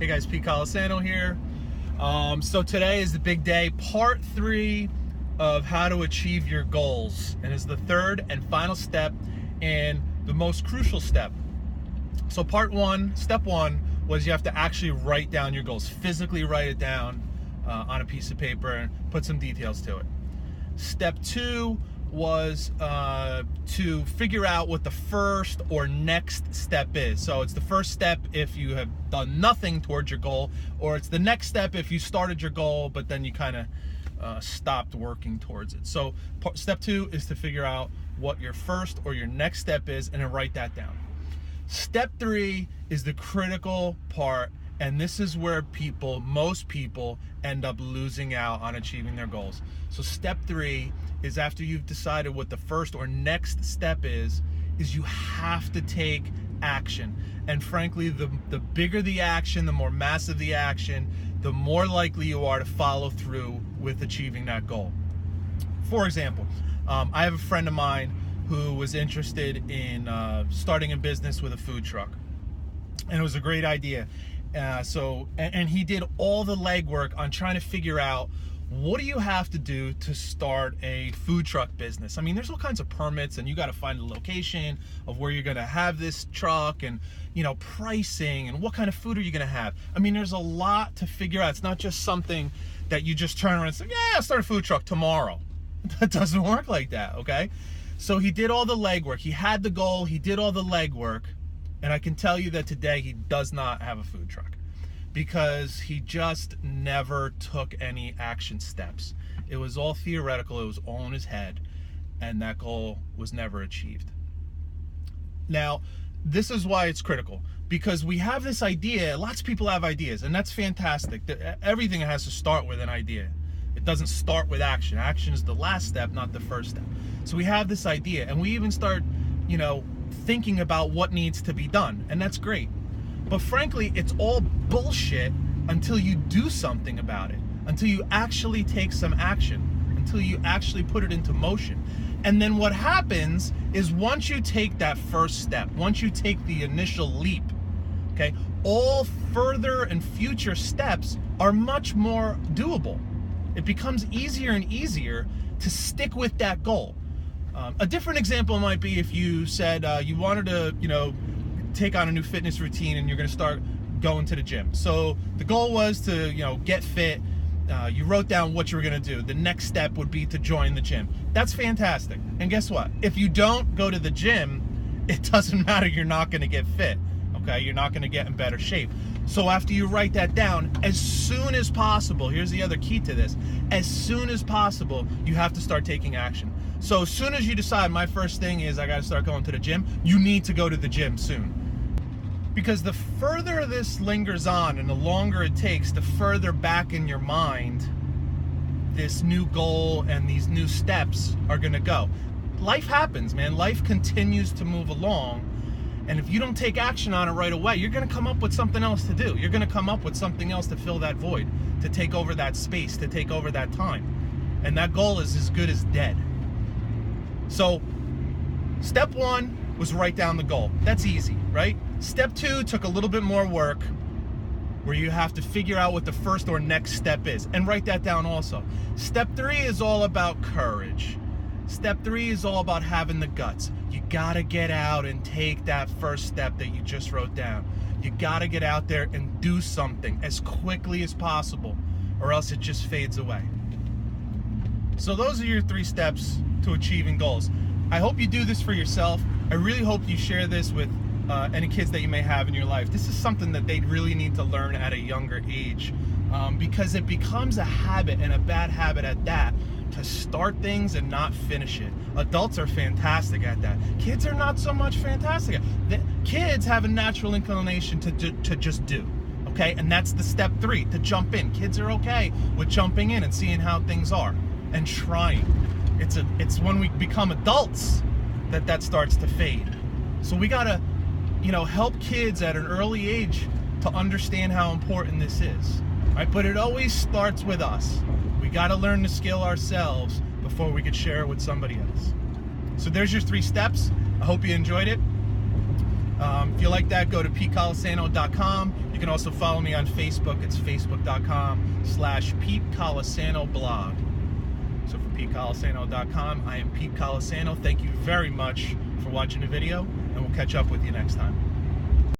Hey guys, Pete Colasano here. So today is the big day, part 3 of how to achieve your goals, and is the third and final step and the most crucial step. So step 1 was you have to actually write down your goals, physically write it down on a piece of paper and put some details to it. Step 2 was to figure out what the first or next step is. So it's the first step if you have done nothing towards your goal, or it's the next step if you started your goal but then you kind of stopped working towards it. So step 2 is to figure out what your first or your next step is and then write that down. Step 3 is the critical part, and this is where most people end up losing out on achieving their goals. So step 3 is, after you've decided what the first or next step is you have to take action. And frankly, the bigger the action, the more massive the action, the more likely you are to follow through with achieving that goal. For example, I have a friend of mine who was interested in starting a business with a food truck. And it was a great idea. And he did all the legwork on trying to figure out, what do you have to do to start a food truck business? I mean, there's all kinds of permits, and you got to find the location of where you're going to have this truck, and pricing, and what kind of food are you going to have. I mean, there's a lot to figure out. It's not just something that you just turn around and say, yeah, I'll start a food truck tomorrow. That doesn't work like that, okay? So he did all the legwork. He had the goal, he did all the legwork, and I can tell you that today he does not have a food truck, because he just never took any action steps. It was all theoretical, it was all in his head, and that goal was never achieved. Now, this is why it's critical, because we have this idea, lots of people have ideas, and that's fantastic. Everything has to start with an idea. It doesn't start with action. Action is the last step, not the first step. So we have this idea, and we even start, thinking about what needs to be done, and that's great. But frankly, it's all bullshit until you do something about it, until you actually take some action, until you actually put it into motion. And then what happens is, once you take that first step, once you take the initial leap, okay, all further and future steps are much more doable. It becomes easier and easier to stick with that goal. A different example might be if you said you wanted to, take on a new fitness routine, and you're going to start going to the gym. So the goal was to, get fit. You wrote down what you were going to do. The next step would be to join the gym. That's fantastic. And guess what? If you don't go to the gym, it doesn't matter. You're not going to get fit. Okay? You're not going to get in better shape. So after you write that down, as soon as possible, here's the other key to this, as soon as possible, you have to start taking action. So as soon as you decide, my first thing is I got to start going to the gym, you need to go to the gym soon. Because the further this lingers on and the longer it takes, the further back in your mind this new goal and these new steps are going to go. Life happens, man. Life continues to move along. And if you don't take action on it right away, you're going to come up with something else to do. You're going to come up with something else to fill that void, to take over that space, to take over that time. And that goal is as good as dead. So, step 1 was write down the goal. That's easy, right? Step 2 took a little bit more work, where you have to figure out what the first or next step is, and write that down also. Step 3 is all about courage. Step 3 is all about having the guts. You gotta get out and take that first step that you just wrote down. You gotta get out there and do something as quickly as possible, or else it just fades away. So those are your 3 steps to achieving goals. I hope you do this for yourself. I really hope you share this with any kids that you may have in your life. This is something that they really need to learn at a younger age, because it becomes a habit, and a bad habit at that, to start things and not finish it. Adults are fantastic at that. Kids are not so much fantastic. Kids have a natural inclination to just do, okay? And that's the step 3, to jump in. Kids are okay with jumping in and seeing how things are and trying. It's when we become adults that starts to fade. So we gotta, help kids at an early age to understand how important this is, right? But it always starts with us. We got to learn the skill ourselves before we could share it with somebody else. So there's your 3 steps. I hope you enjoyed it. If you like that, go to PeteColasano.com. You can also follow me on Facebook. It's facebook.com/PeteColasanoblog. So for PeteColasano.com, I am Pete Colasano. Thank you very much for watching the video, and we'll catch up with you next time.